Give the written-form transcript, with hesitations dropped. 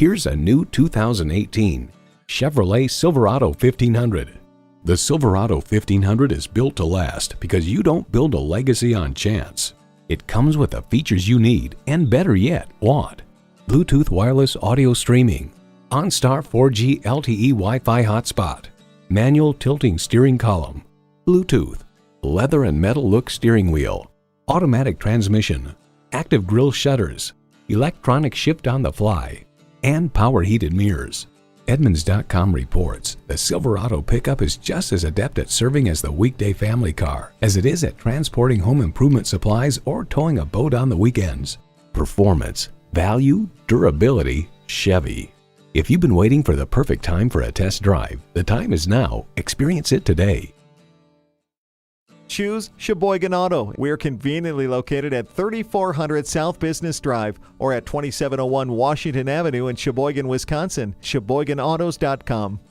Here's a new 2018 Chevrolet Silverado 1500. The Silverado 1500 is built to last because you don't build a legacy on chance. It comes with the features you need and, better yet, want. Bluetooth wireless audio streaming, OnStar 4G LTE Wi-Fi hotspot, manual tilting steering column, Bluetooth, leather and metal look steering wheel, automatic transmission, active grille shutters, electronic shift on the fly, and power heated mirrors. Edmunds.com reports the Silverado pickup is just as adept at serving as the weekday family car as it is at transporting home improvement supplies or towing a boat on the weekends. Performance, value, durability, Chevy. If you've been waiting for the perfect time for a test drive, the time is now. Experience it today. Choose Sheboygan Auto. We're conveniently located at 3400 South Business Drive or at 2701 Washington Avenue in Sheboygan, Wisconsin. SheboyganAutos.com.